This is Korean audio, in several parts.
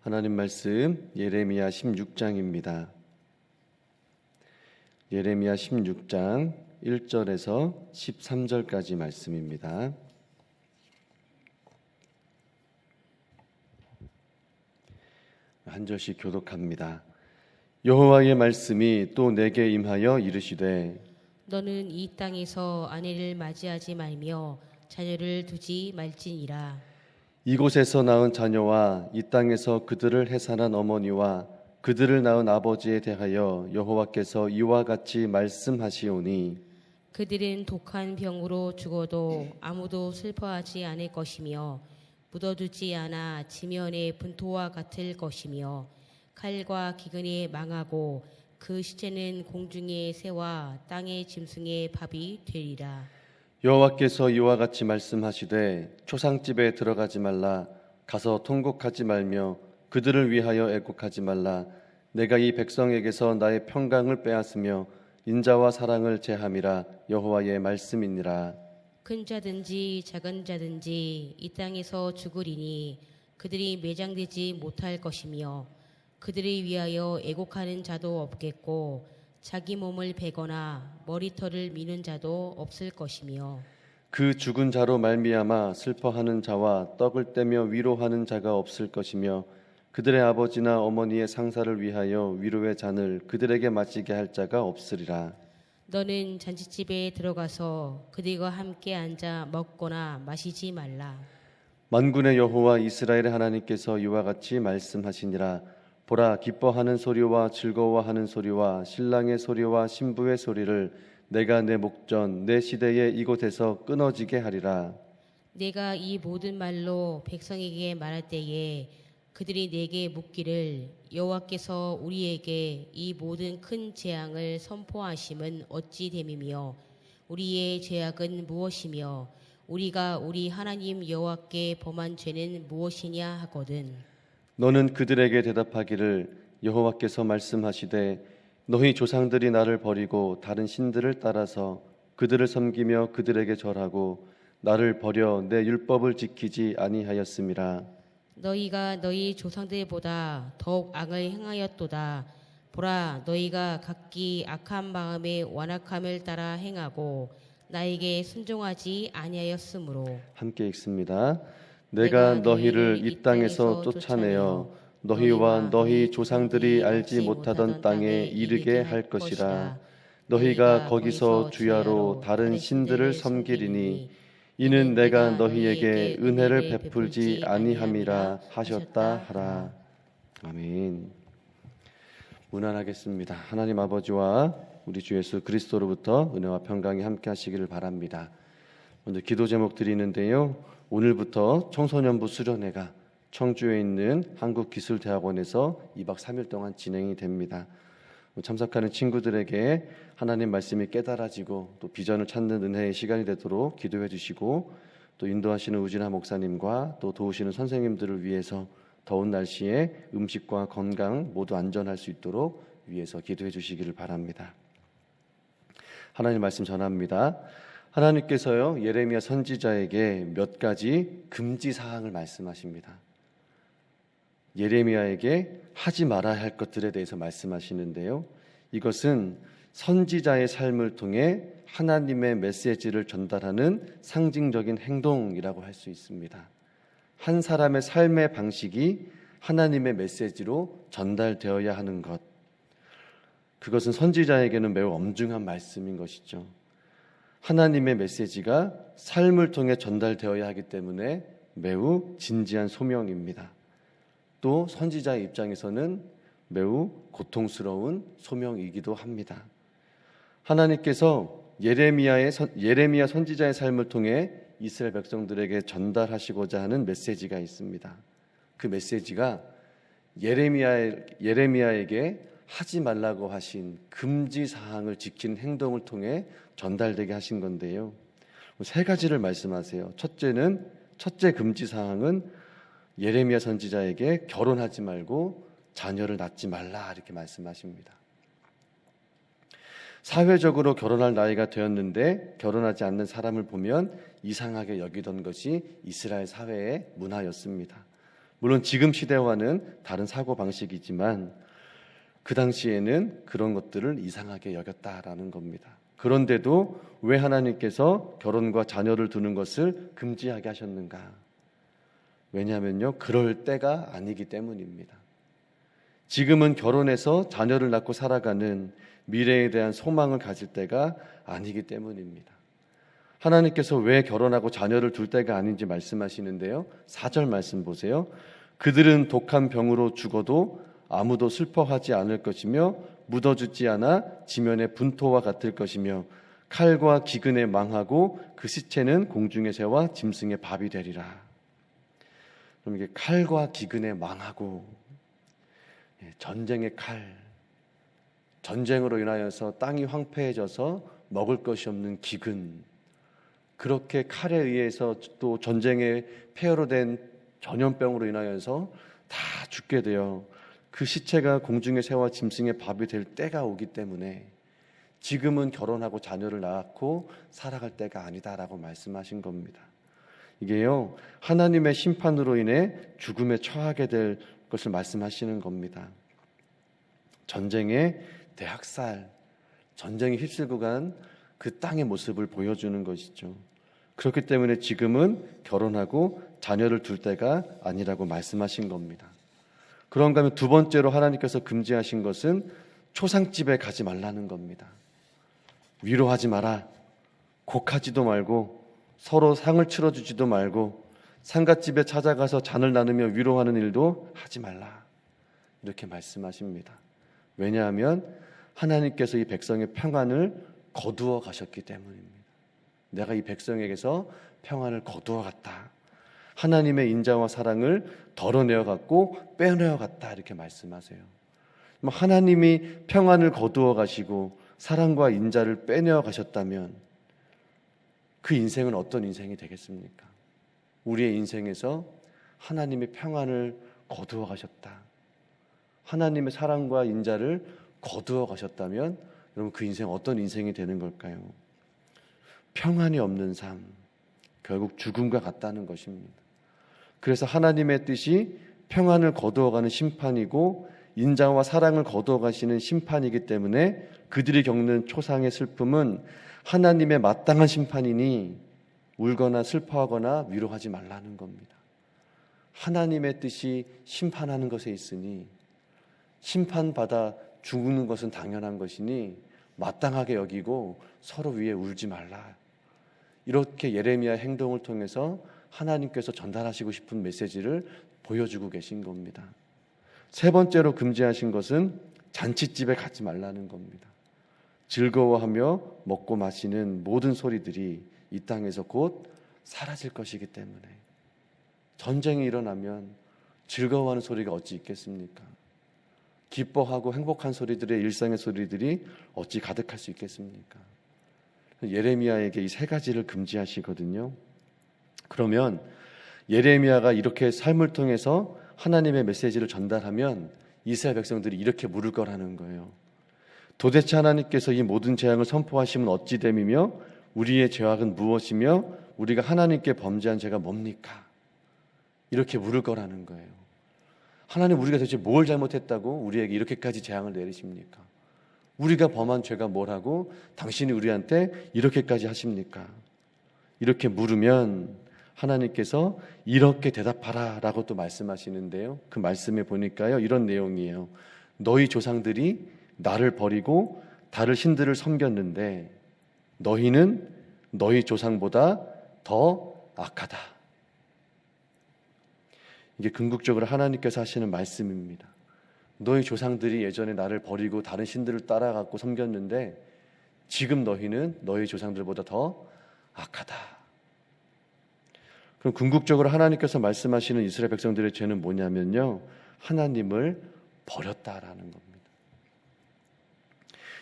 하나님 말씀 예레미야 16장입니다. 예레미야 16장 1절에서 13절까지 말씀입니다. 한 절씩 교독합니다. 여호와의 말씀이 또 내게 임하여 이르시되 너는 이 땅에서 아내를 맞이하지 말며 자녀를 두지 말지니라. 이곳에서 낳은 자녀와 이 땅에서 그들을 해산한 어머니와 그들을 낳은 아버지에 대하여 여호와께서 이와 같이 말씀하시오니 그들은 독한 병으로 죽어도 아무도 슬퍼하지 않을 것이며 묻어두지 않아 지면의 분토와 같을 것이며 칼과 기근에 망하고 그 시체는 공중의 새와 땅의 짐승의 밥이 되리라. 여호와께서 이와 같이 말씀하시되 초상집에 들어가지 말라 가서 통곡하지 말며 그들을 위하여 애곡하지 말라. 내가 이 백성에게서 나의 평강을 빼앗으며 인자와 사랑을 제함이라. 여호와의 말씀이니라. 큰 자든지 작은 자든지 이 땅에서 죽으리니 그들이 매장되지 못할 것이며 그들을 위하여 애곡하는 자도 없겠고 자기 몸을 베거나 머리털을 미는 자도 없을 것이며 그 죽은 자로 말미암아 슬퍼하는 자와 떡을 떼며 위로하는 자가 없을 것이며 그들의 아버지나 어머니의 상사를 위하여 위로의 잔을 그들에게 마시게 할 자가 없으리라. 너는 잔치집에 들어가서 그들과 함께 앉아 먹거나 마시지 말라. 만군의 여호와 이스라엘의 하나님께서 이와 같이 말씀하시니라. 보라, 기뻐하는 소리와 즐거워하는 소리와 신랑의 소리와 신부의 소리를 내가 내 목전 내 시대에 이곳에서 끊어지게 하리라. 내가 이 모든 말로 백성에게 말할 때에 그들이 내게 묻기를 여호와께서 우리에게 이 모든 큰 재앙을 선포하심은 어찌 됨이며 우리의 죄악은 무엇이며 우리가 우리 하나님 여호와께 범한 죄는 무엇이냐 하거든. 너는 그들에게 대답하기를 여호와께서 말씀하시되 너희 조상들이 나를 버리고 다른 신들을 따라서 그들을 섬기며 그들에게 절하고 나를 버려 내 율법을 지키지 아니하였음이라. 너희가 너희 조상들보다 더욱 악을 행하였도다. 보라, 너희가 각기 악한 마음의 완악함을 따라 행하고 나에게 순종하지 아니하였으므로. 함께 읽습니다. 내가 너희를 이 땅에서 쫓아내어 너희와 너희 조상들이 알지 못하던 땅에 이르게 할 것이라. 너희가 거기서 주야로 다른 신들을 섬기리니 이는 내가 너희에게 은혜를 베풀지 아니함이라 하셨다 하라. 아멘. 문안하겠습니다. 하나님 아버지와 우리 주 예수 그리스도로부터 은혜와 평강이 함께 하시기를 바랍니다. 먼저 기도 제목 드리는데요. 오늘부터 청소년부 수련회가 청주에 있는 한국기술대학원에서 2박 3일 동안 진행이 됩니다. 참석하는 친구들에게 하나님 말씀이 깨달아지고 또 비전을 찾는 은혜의 시간이 되도록 기도해 주시고 또 인도하시는 우진아 목사님과 또 도우시는 선생님들을 위해서 더운 날씨에 음식과 건강 모두 안전할 수 있도록 위해서 기도해 주시기를 바랍니다. 하나님 말씀 전합니다. 하나님께서요 예레미야 선지자에게 몇 가지 금지 사항을 말씀하십니다. 예레미야에게 하지 말아야 할 것들에 대해서 말씀하시는데요. 이것은 선지자의 삶을 통해 하나님의 메시지를 전달하는 상징적인 행동이라고 할 수 있습니다. 한 사람의 삶의 방식이 하나님의 메시지로 전달되어야 하는 것. 그것은 선지자에게는 매우 엄중한 말씀인 것이죠. 하나님의 메시지가 삶을 통해 전달되어야 하기 때문에 매우 진지한 소명입니다. 또 선지자의 입장에서는 매우 고통스러운 소명이기도 합니다. 하나님께서 예레미야 선지자의 삶을 통해 이스라엘 백성들에게 전달하시고자 하는 메시지가 있습니다. 그 메시지가 예레미야에게 하지 말라고 하신 금지 사항을 지키는 행동을 통해 전달되게 하신 건데요. 세 가지를 말씀하세요. 첫째 금지 사항은 예레미야 선지자에게 결혼하지 말고 자녀를 낳지 말라 이렇게 말씀하십니다. 사회적으로 결혼할 나이가 되었는데 결혼하지 않는 사람을 보면 이상하게 여기던 것이 이스라엘 사회의 문화였습니다. 물론 지금 시대와는 다른 사고방식이지만 그 당시에는 그런 것들을 이상하게 여겼다라는 겁니다. 그런데도 왜 하나님께서 결혼과 자녀를 두는 것을 금지하게 하셨는가? 왜냐하면요, 그럴 때가 아니기 때문입니다. 지금은 결혼해서 자녀를 낳고 살아가는 미래에 대한 소망을 가질 때가 아니기 때문입니다. 하나님께서 왜 결혼하고 자녀를 둘 때가 아닌지 말씀하시는데요. 4절 말씀 보세요. 그들은 독한 병으로 죽어도 아무도 슬퍼하지 않을 것이며 묻어주지 않아 지면의 분토와 같을 것이며 칼과 기근에 망하고 그 시체는 공중의 새와 짐승의 밥이 되리라. 그럼 이게 칼과 기근에 망하고, 전쟁의 칼, 전쟁으로 인하여서 땅이 황폐해져서 먹을 것이 없는 기근, 그렇게 칼에 의해서 또 전쟁의 폐허로 된 전염병으로 인하여서 다 죽게 되어 그 시체가 공중의 새와 짐승의 밥이 될 때가 오기 때문에 지금은 결혼하고 자녀를 낳고 살아갈 때가 아니다라고 말씀하신 겁니다. 이게요, 하나님의 심판으로 인해 죽음에 처하게 될 것을 말씀하시는 겁니다. 전쟁의 대학살, 전쟁이 휩쓸고 간 그 땅의 모습을 보여주는 것이죠. 그렇기 때문에 지금은 결혼하고 자녀를 둘 때가 아니라고 말씀하신 겁니다. 그런가 하면 두 번째로 하나님께서 금지하신 것은 초상집에 가지 말라는 겁니다. 위로하지 마라, 곡하지도 말고 서로 상을 치러주지도 말고 상갓집에 찾아가서 잔을 나누며 위로하는 일도 하지 말라, 이렇게 말씀하십니다. 왜냐하면 하나님께서 이 백성의 평안을 거두어 가셨기 때문입니다. 내가 이 백성에게서 평안을 거두어 갔다, 하나님의 인자와 사랑을 덜어내어 갔고 빼내어 갔다, 이렇게 말씀하세요. 하나님이 평안을 거두어 가시고 사랑과 인자를 빼내어 가셨다면 그 인생은 어떤 인생이 되겠습니까? 우리의 인생에서 하나님의 평안을 거두어 가셨다, 하나님의 사랑과 인자를 거두어 가셨다면 여러분, 그 인생 어떤 인생이 되는 걸까요? 평안이 없는 삶, 결국 죽음과 같다는 것입니다. 그래서 하나님의 뜻이 평안을 거두어가는 심판이고 인자와 사랑을 거두어가시는 심판이기 때문에 그들이 겪는 초상의 슬픔은 하나님의 마땅한 심판이니 울거나 슬퍼하거나 위로하지 말라는 겁니다. 하나님의 뜻이 심판하는 것에 있으니 심판받아 죽는 것은 당연한 것이니 마땅하게 여기고 서로 위에 울지 말라. 이렇게 예레미야 행동을 통해서 하나님께서 전달하시고 싶은 메시지를 보여주고 계신 겁니다. 세 번째로 금지하신 것은 잔치집에 가지 말라는 겁니다. 즐거워하며 먹고 마시는 모든 소리들이 이 땅에서 곧 사라질 것이기 때문에 전쟁이 일어나면 즐거워하는 소리가 어찌 있겠습니까? 기뻐하고 행복한 소리들의 일상의 소리들이 어찌 가득할 수 있겠습니까? 예레미야에게 이 세 가지를 금지하시거든요. 그러면 예레미야가 이렇게 삶을 통해서 하나님의 메시지를 전달하면 이스라엘 백성들이 이렇게 물을 거라는 거예요. 도대체 하나님께서 이 모든 재앙을 선포하시면 어찌 됨이며 우리의 죄악은 무엇이며 우리가 하나님께 범죄한 죄가 뭡니까? 이렇게 물을 거라는 거예요. 하나님, 우리가 도대체 뭘 잘못했다고 우리에게 이렇게까지 재앙을 내리십니까? 우리가 범한 죄가 뭐라고 당신이 우리한테 이렇게까지 하십니까? 이렇게 물으면 하나님께서 이렇게 대답하라 라고 또 말씀하시는데요. 그 말씀에 보니까요, 이런 내용이에요. 너희 조상들이 나를 버리고 다른 신들을 섬겼는데 너희는 너희 조상보다 더 악하다. 이게 궁극적으로 하나님께서 하시는 말씀입니다. 너희 조상들이 예전에 나를 버리고 다른 신들을 따라가고 섬겼는데 지금 너희는 너희 조상들보다 더 악하다. 그럼 궁극적으로 하나님께서 말씀하시는 이스라엘 백성들의 죄는 뭐냐면요, 하나님을 버렸다라는 겁니다.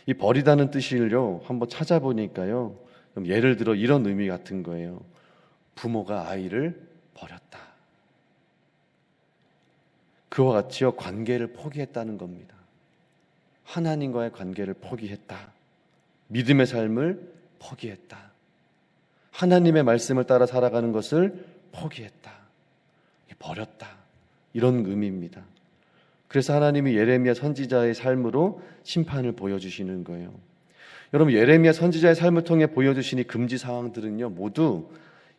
이 버리다는 뜻을요 한번 찾아보니까요, 예를 들어 이런 의미 같은 거예요. 부모가 아이를 버렸다. 그와 같이요 관계를 포기했다는 겁니다. 하나님과의 관계를 포기했다. 믿음의 삶을 포기했다. 하나님의 말씀을 따라 살아가는 것을 포기했다. 버렸다. 이런 의미입니다. 그래서 하나님이 예레미야 선지자의 삶으로 심판을 보여주시는 거예요. 여러분, 예레미야 선지자의 삶을 통해 보여주신 이 금지 사항들은요, 모두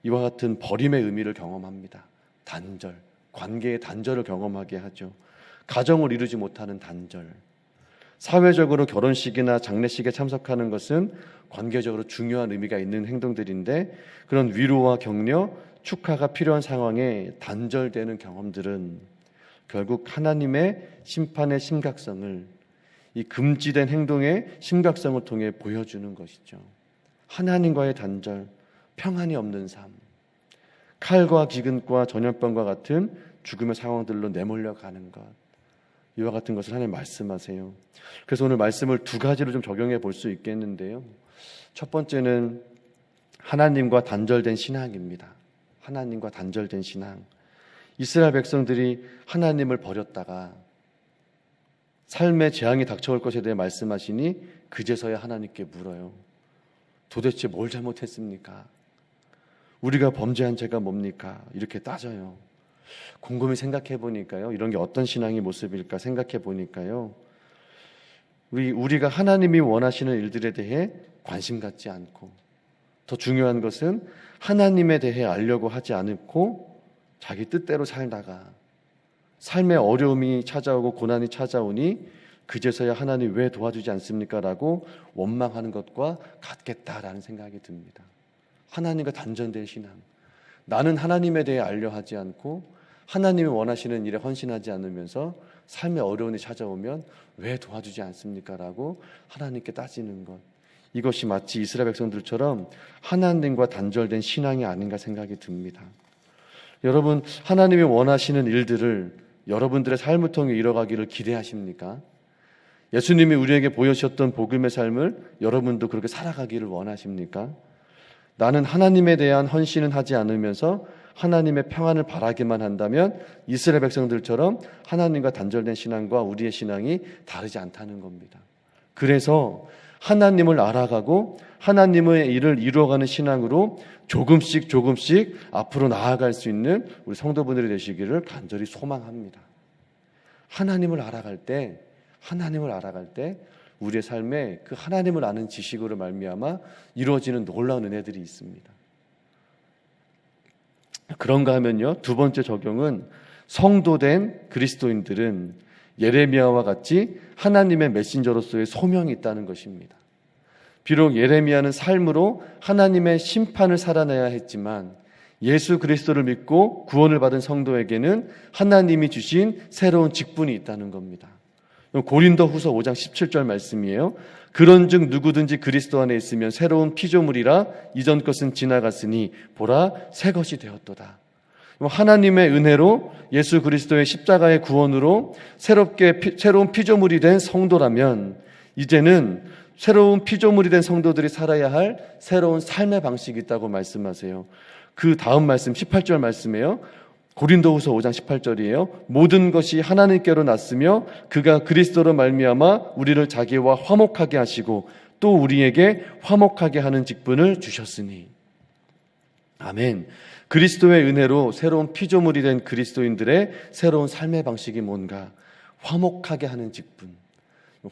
이와 같은 버림의 의미를 경험합니다. 단절, 관계의 단절을 경험하게 하죠. 가정을 이루지 못하는 단절. 사회적으로 결혼식이나 장례식에 참석하는 것은 관계적으로 중요한 의미가 있는 행동들인데, 그런 위로와 격려, 축하가 필요한 상황에 단절되는 경험들은 결국 하나님의 심판의 심각성을, 이 금지된 행동의 심각성을 통해 보여주는 것이죠. 하나님과의 단절, 평안이 없는 삶, 칼과 기근과 전염병과 같은 죽음의 상황들로 내몰려가는 것, 이와 같은 것을 하나님 말씀하세요. 그래서 오늘 말씀을 두 가지로 좀 적용해 볼 수 있겠는데요. 첫 번째는 하나님과 단절된 신앙입니다. 하나님과 단절된 신앙. 이스라엘 백성들이 하나님을 버렸다가 삶의 재앙이 닥쳐올 것에 대해 말씀하시니 그제서야 하나님께 물어요. 도대체 뭘 잘못했습니까? 우리가 범죄한 죄가 뭡니까? 이렇게 따져요. 곰곰이 생각해 보니까요, 이런 게 어떤 신앙의 모습일까 생각해 보니까요, 우리가 하나님이 원하시는 일들에 대해 관심 갖지 않고, 더 중요한 것은 하나님에 대해 알려고 하지 않고 자기 뜻대로 살다가 삶의 어려움이 찾아오고 고난이 찾아오니 그제서야 하나님 왜 도와주지 않습니까? 라고 원망하는 것과 같겠다라는 생각이 듭니다. 하나님과 단절된 신앙. 나는 하나님에 대해 알려 하지 않고 하나님이 원하시는 일에 헌신하지 않으면서 삶의 어려움이 찾아오면 왜 도와주지 않습니까? 라고 하나님께 따지는 것. 이것이 마치 이스라엘 백성들처럼 하나님과 단절된 신앙이 아닌가 생각이 듭니다. 여러분, 하나님이 원하시는 일들을 여러분들의 삶을 통해 이뤄가기를 기대하십니까? 예수님이 우리에게 보여주셨던 복음의 삶을 여러분도 그렇게 살아가기를 원하십니까? 나는 하나님에 대한 헌신은 하지 않으면서 하나님의 평안을 바라기만 한다면 이스라엘 백성들처럼 하나님과 단절된 신앙과 우리의 신앙이 다르지 않다는 겁니다. 그래서 하나님을 알아가고 하나님의 일을 이루어가는 신앙으로 조금씩 앞으로 나아갈 수 있는 우리 성도분들이 되시기를 간절히 소망합니다. 하나님을 알아갈 때 우리의 삶에 그 하나님을 아는 지식으로 말미암아 이루어지는 놀라운 은혜들이 있습니다. 그런가 하면요, 두 번째 적용은 성도된 그리스도인들은 예레미야와 같이 하나님의 메신저로서의 소명이 있다는 것입니다. 비록 예레미야는 삶으로 하나님의 심판을 살아내야 했지만 예수 그리스도를 믿고 구원을 받은 성도에게는 하나님이 주신 새로운 직분이 있다는 겁니다. 고린도후서 5장 17절 말씀이에요. 그런즉 누구든지 그리스도 안에 있으면 새로운 피조물이라 이전 것은 지나갔으니 보라 새 것이 되었도다. 하나님의 은혜로 예수 그리스도의 십자가의 구원으로 새로운 피조물이 된 성도라면 이제는 새로운 피조물이 된 성도들이 살아야 할 새로운 삶의 방식이 있다고 말씀하세요. 그 다음 말씀 18절 말씀이에요. 고린도후서 5장 18절이에요. 모든 것이 하나님께로 났으며 그가 그리스도로 말미암아 우리를 자기와 화목하게 하시고 또 우리에게 화목하게 하는 직분을 주셨으니. 아멘. 그리스도의 은혜로 새로운 피조물이 된 그리스도인들의 새로운 삶의 방식이 뭔가? 화목하게 하는 직분,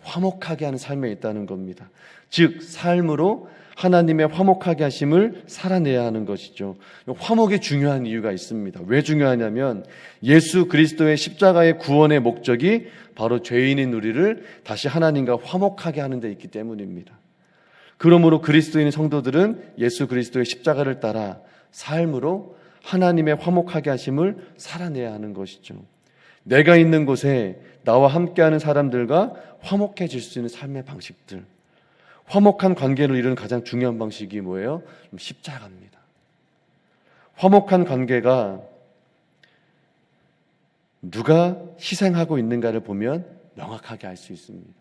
화목하게 하는 삶에 있다는 겁니다. 즉 삶으로 하나님의 화목하게 하심을 살아내야 하는 것이죠. 화목이 중요한 이유가 있습니다. 왜 중요하냐면 예수 그리스도의 십자가의 구원의 목적이 바로 죄인인 우리를 다시 하나님과 화목하게 하는 데 있기 때문입니다. 그러므로 그리스도인 성도들은 예수 그리스도의 십자가를 따라 삶으로 하나님의 화목하게 하심을 살아내야 하는 것이죠. 내가 있는 곳에 나와 함께하는 사람들과 화목해질 수 있는 삶의 방식들, 화목한 관계를 이루는 가장 중요한 방식이 뭐예요? 십자가입니다. 화목한 관계가 누가 희생하고 있는가를 보면 명확하게 알 수 있습니다.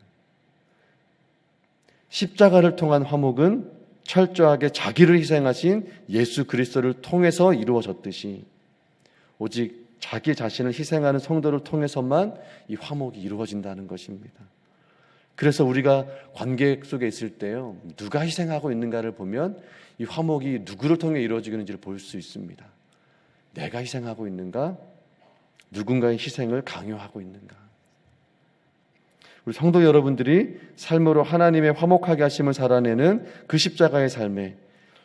십자가를 통한 화목은 철저하게 자기를 희생하신 예수 그리스도를 통해서 이루어졌듯이 오직 자기 자신을 희생하는 성도를 통해서만 이 화목이 이루어진다는 것입니다. 그래서 우리가 관계 속에 있을 때요, 누가 희생하고 있는가를 보면 이 화목이 누구를 통해 이루어지는지를 볼 수 있습니다. 내가 희생하고 있는가? 누군가의 희생을 강요하고 있는가? 우리 성도 여러분들이 삶으로 하나님의 화목하게 하심을 살아내는 그 십자가의 삶에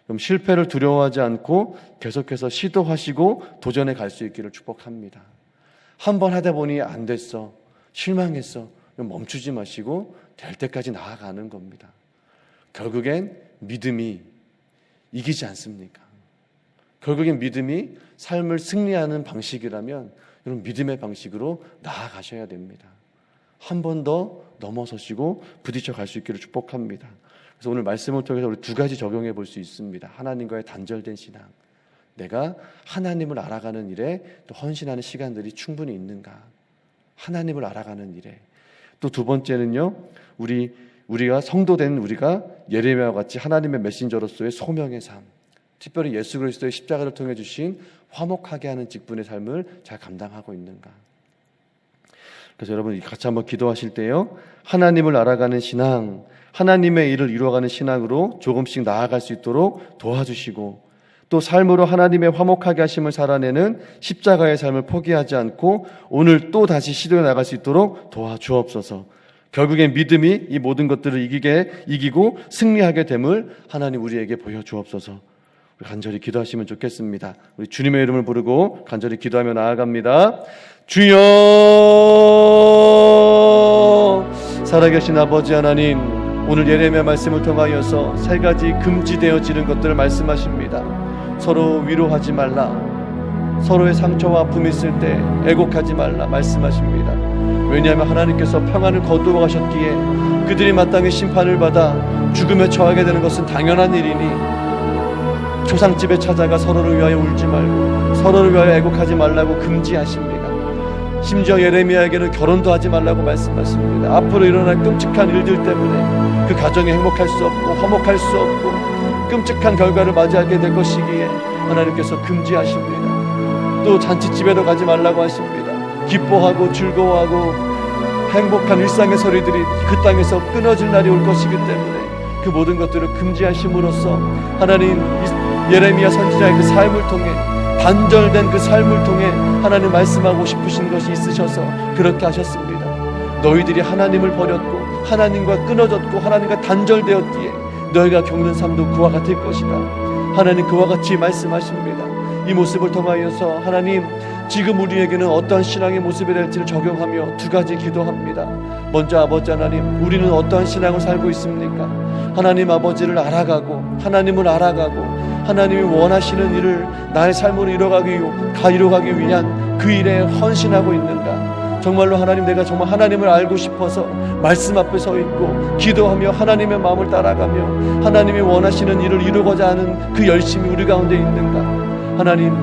좀 실패를 두려워하지 않고 계속해서 시도하시고 도전해 갈 수 있기를 축복합니다. 한번 하다 보니 안 됐어, 실망했어, 멈추지 마시고 될 때까지 나아가는 겁니다. 결국엔 믿음이 이기지 않습니까? 결국엔 믿음이 삶을 승리하는 방식이라면 여러분 믿음의 방식으로 나아가셔야 됩니다. 한 번 더 넘어서시고 부딪혀 갈 수 있기를 축복합니다. 그래서 오늘 말씀을 통해서 우리 두 가지 적용해 볼 수 있습니다. 하나님과의 단절된 신앙, 내가 하나님을 알아가는 일에 또 헌신하는 시간들이 충분히 있는가? 하나님을 알아가는 일에. 또 두 번째는요, 우리가 성도된 우리가 예레미야와 같이 하나님의 메신저로서의 소명의 삶, 특별히 예수 그리스도의 십자가를 통해 주신 화목하게 하는 직분의 삶을 잘 감당하고 있는가? 그래서 여러분 같이 한번 기도하실 때요, 하나님을 알아가는 신앙, 하나님의 일을 이루어가는 신앙으로 조금씩 나아갈 수 있도록 도와주시고, 또 삶으로 하나님의 화목하게 하심을 살아내는 십자가의 삶을 포기하지 않고 오늘 또 다시 시도해 나갈 수 있도록 도와주옵소서. 결국엔 믿음이 이 모든 것들을 이기고 승리하게 됨을 하나님 우리에게 보여주옵소서. 우리 간절히 기도하시면 좋겠습니다. 우리 주님의 이름을 부르고 간절히 기도하며 나아갑니다. 주여, 살아계신 아버지 하나님, 오늘 예레미야 말씀을 통하여서 세 가지 금지되어지는 것들을 말씀하십니다. 서로 위로하지 말라, 서로의 상처와 아픔이 있을 때 애곡하지 말라 말씀하십니다. 왜냐하면 하나님께서 평안을 거두어 가셨기에 그들이 마땅히 심판을 받아 죽음에 처하게 되는 것은 당연한 일이니 초상집에 찾아가 서로를 위하여 울지 말고 서로를 위하여 애곡하지 말라고 금지하십니다. 심지어 예레미야에게는 결혼도 하지 말라고 말씀하십니다. 앞으로 일어날 끔찍한 일들 때문에 그 가정이 행복할 수 없고 화목할 수 없고 끔찍한 결과를 맞이하게 될 것이기에 하나님께서 금지하십니다. 또 잔치집에도 가지 말라고 하십니다. 기뻐하고 즐거워하고 행복한 일상의 소리들이 그 땅에서 끊어질 날이 올 것이기 때문에 그 모든 것들을 금지하심으로써 하나님 예레미야 선지자의 그 삶을 통해 단절된 그 삶을 통해 하나님 말씀하고 싶으신 것이 있으셔서 그렇게 하셨습니다. 너희들이 하나님을 버렸고 하나님과 끊어졌고 하나님과 단절되었기에 너희가 겪는 삶도 그와 같을 것이다. 하나님 그와 같이 말씀하십니다. 이 모습을 통하여서 하나님 지금 우리에게는 어떠한 신앙의 모습이 될지를 적용하며 두 가지 기도합니다. 먼저 아버지 하나님, 우리는 어떠한 신앙을 살고 있습니까? 하나님 아버지를 알아가고 하나님을 알아가고 하나님이 원하시는 일을 나의 삶으로 이뤄가기 위한 그 일에 헌신하고 있는가? 정말로 하나님, 내가 정말 하나님을 알고 싶어서 말씀 앞에 서 있고 기도하며 하나님의 마음을 따라가며 하나님이 원하시는 일을 이루고자 하는 그 열심이 우리 가운데 있는가? 하나님,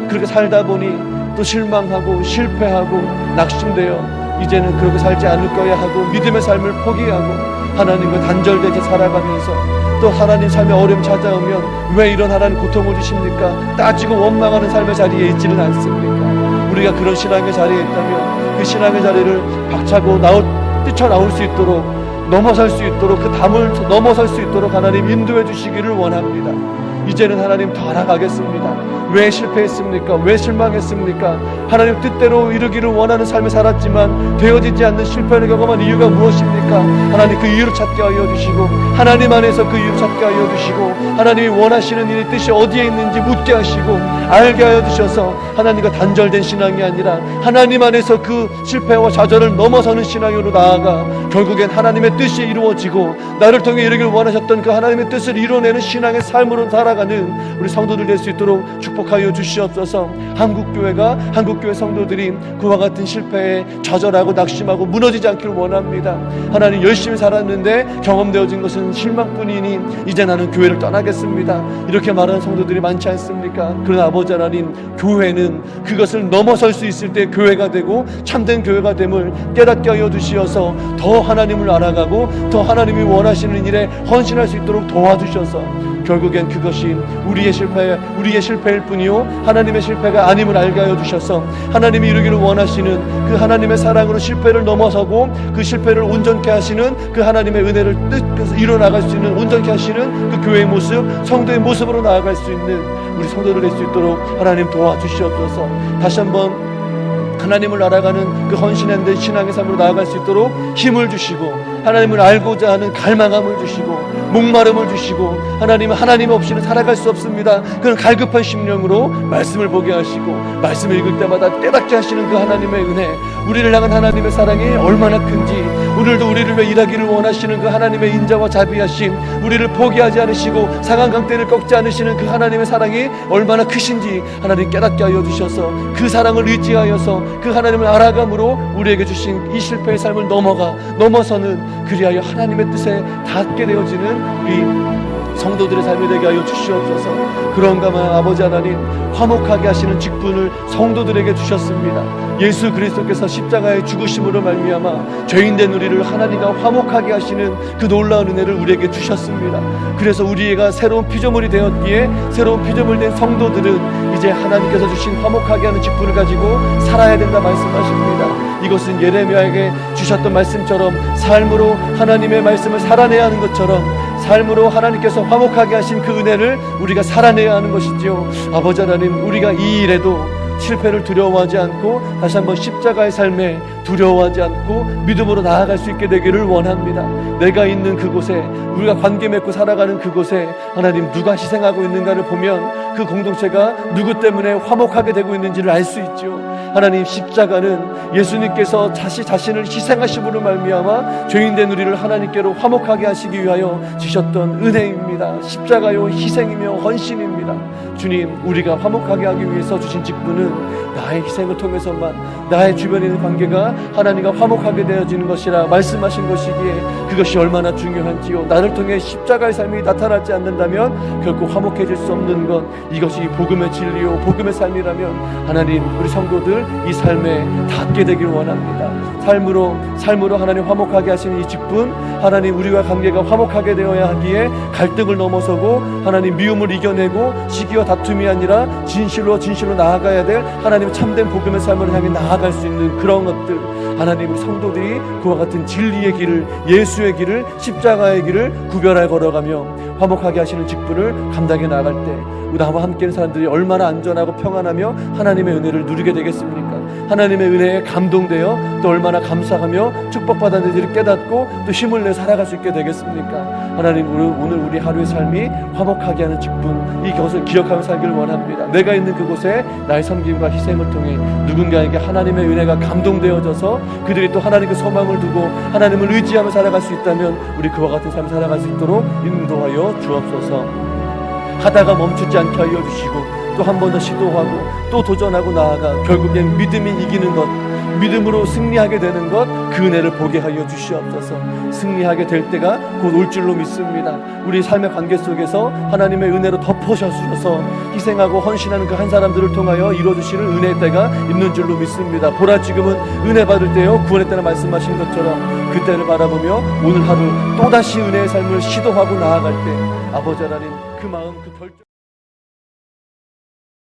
그렇게 살다 보니 또 실망하고 실패하고 낙심되어 이제는 그렇게 살지 않을 거야 하고 믿음의 삶을 포기하고 하나님과 단절되게 살아가면서 또 하나님 삶의 어려움 찾아오면 왜 이런 하나님 고통을 주십니까? 따지고 원망하는 삶의 자리에 있지는 않습니까? 우리가 그런 신앙의 자리에 있다면 그 신앙의 자리를 박차고 뛰쳐나올 수 있도록 넘어설 수 있도록 그 담을 넘어설 수 있도록 하나님 인도해 주시기를 원합니다. 이제는 하나님 더 알아가겠습니다. 왜 실패했습니까? 왜 실망했습니까? 하나님 뜻대로 이루기를 원하는 삶을 살았지만 되어지지 않는 실패를 경험한 이유가 무엇입니까? 하나님 그 이유를 찾게 하여 주시고 하나님 안에서 그 이유를 찾게 하여 주시고 하나님이 원하시는 일의 뜻이 어디에 있는지 묻게 하시고 알게 하여 주셔서 하나님과 단절된 신앙이 아니라 하나님 안에서 그 실패와 좌절을 넘어서는 신앙으로 나아가 결국엔 하나님의 뜻이 이루어지고 나를 통해 이루기를 원하셨던 그 하나님의 뜻을 이뤄내는 신앙의 삶으로 살아가는 우리 성도들 될 수 있도록 축복하여 주시옵소서. 한국교회 성도들이 그와 같은 실패에 좌절하고 낙심하고 무너지지 않기를 원합니다. 하나님, 열심히 살았는데 경험되어진 것은 실망뿐이니 이제 나는 교회를 떠나겠습니다, 이렇게 말하는 성도들이 많지 않습니까? 그러나 아버지 하나님, 교회는 그것을 넘어설 수 있을 때 교회가 되고 참된 교회가 됨을 깨닫게 하여 주시어서 더 하나님을 알아가고 더 하나님이 원하시는 일에 헌신할 수 있도록 도와주셔서 결국엔 그것이 우리의 실패일 뿐이요 하나님의 실패가 아님을 알게 하여 주셔서 하나님이 이루기를 원하시는 그 하나님의 사랑으로 실패를 넘어서고 그 실패를 온전케 하시는 그 하나님의 은혜를 뜻해서 이뤄나갈 수 있는 온전케 하시는 그 교회의 모습, 성도의 모습으로 나아갈 수 있는 우리 성도들 될 수 있도록 하나님 도와주시옵소서. 다시 한번 하나님을 알아가는 그 헌신한 데 신앙의 삶으로 나아갈 수 있도록 힘을 주시고, 하나님을 알고자 하는 갈망함을 주시고, 목마름을 주시고, 하나님 없이는 살아갈 수 없습니다. 그런 갈급한 심령으로 말씀을 보게 하시고, 말씀을 읽을 때마다 깨닫게 하시는 그 하나님의 은혜, 우리를 향한 하나님의 사랑이 얼마나 큰지, 오늘도 우리를 위해 일하기를 원하시는 그 하나님의 인자와 자비하심, 우리를 포기하지 않으시고 상한 강대를 꺾지 않으시는 그 하나님의 사랑이 얼마나 크신지 하나님 깨닫게 하여 주셔서, 그 사랑을 의지하여서 그 하나님을 알아감으로 우리에게 주신 이 실패의 삶을 넘어서는, 그리하여 하나님의 뜻에 닿게 되어지는 우리 성도들의 삶이 되게 하여 주시옵소서. 그런가만 아버지 하나님, 화목하게 하시는 직분을 성도들에게 주셨습니다. 예수 그리스도께서 십자가의 죽으심으로 말미암아 죄인된 우리를 하나님과 화목하게 하시는 그 놀라운 은혜를 우리에게 주셨습니다. 그래서 우리가 새로운 피조물이 되었기에, 새로운 피조물 된 성도들은 이제 하나님께서 주신 화목하게 하는 직분을 가지고 살아야 된다 말씀하십니다. 이것은 예레미야에게 주셨던 말씀처럼 삶으로 하나님의 말씀을 살아내야 하는 것처럼, 삶으로 하나님께서 화목하게 하신 그 은혜를 우리가 살아내야 하는 것이지요. 아버지 하나님, 우리가 이 일에도 실패를 두려워하지 않고 다시 한번 십자가의 삶에 두려워하지 않고 믿음으로 나아갈 수 있게 되기를 원합니다. 내가 있는 그곳에, 우리가 관계 맺고 살아가는 그곳에 하나님 누가 희생하고 있는가를 보면 그 공동체가 누구 때문에 화목하게 되고 있는지를 알 수 있죠. 하나님, 십자가는 예수님께서 자신을 희생하심으로 말미암아 죄인된 우리를 하나님께로 화목하게 하시기 위하여 주셨던 은혜입니다. 십자가요 희생이며 헌신입니다. 주님, 우리가 화목하게 하기 위해서 주신 직분은 나의 희생을 통해서만 나의 주변에 있는 관계가 하나님과 화목하게 되어지는 것이라 말씀하신 것이기에, 그것이 얼마나 중요한지요. 나를 통해 십자가의 삶이 나타나지 않는다면 결코 화목해질 수 없는 것, 이것이 복음의 진리요 복음의 삶이라면 하나님, 우리 성도들 이 삶에 닿게 되길 원합니다. 삶으로 하나님 화목하게 하시는 이 직분, 하나님 우리와 관계가 화목하게 되어야 하기에 갈등을 넘어서고 하나님 미움을 이겨내고 시기와 다툼이 아니라 진실로 나아가야 될 하나님 참된 복음의 삶을 향해 나아갈 수 있는 그런 것들, 하나님 우리 성도들이 그와 같은 진리의 길을, 예수의 길을, 십자가의 길을 구별하여 걸어가며 화목하게 하시는 직분을 감당해 나아갈 때 나와 함께 있는 사람들이 얼마나 안전하고 평안하며 하나님의 은혜를 누리게 되겠습니까? 하나님의 은혜에 감동되어 또 얼마나 감사하며 축복받았는지를 깨닫고 또 힘을 내 살아갈 수 있게 되겠습니까? 하나님, 오늘 우리 하루의 삶이 화목하게 하는 직분, 이것을 기억하며 살기를 원합니다. 내가 있는 그곳에 나의 섬김과 희생을 통해 누군가에게 하나님의 은혜가 감동되어져서 그들이 또 하나님께 소망을 두고 하나님을 의지하며 살아갈 수 있다면 우리 그와 같은 삶을 살아갈 수 있도록 인도하여 주옵소서. 하다가 멈추지 않게 하여 주시고 또 한 번 더 시도하고 또 도전하고 나아가 결국엔 믿음이 이기는 것, 믿음으로 승리하게 되는 것, 그 은혜를 보게 하여 주시옵소서. 승리하게 될 때가 곧 올 줄로 믿습니다. 우리 삶의 관계 속에서 하나님의 은혜로 덮어주셔서 희생하고 헌신하는 그 한 사람들을 통하여 이루어주시는 은혜의 때가 있는 줄로 믿습니다. 보라, 지금은 은혜 받을 때요 구원의 때라 말씀하신 것처럼 그 때를 바라보며 오늘 하루 또다시 은혜의 삶을 시도하고 나아갈 때 아버지 하나님, 그 마음, 그 결정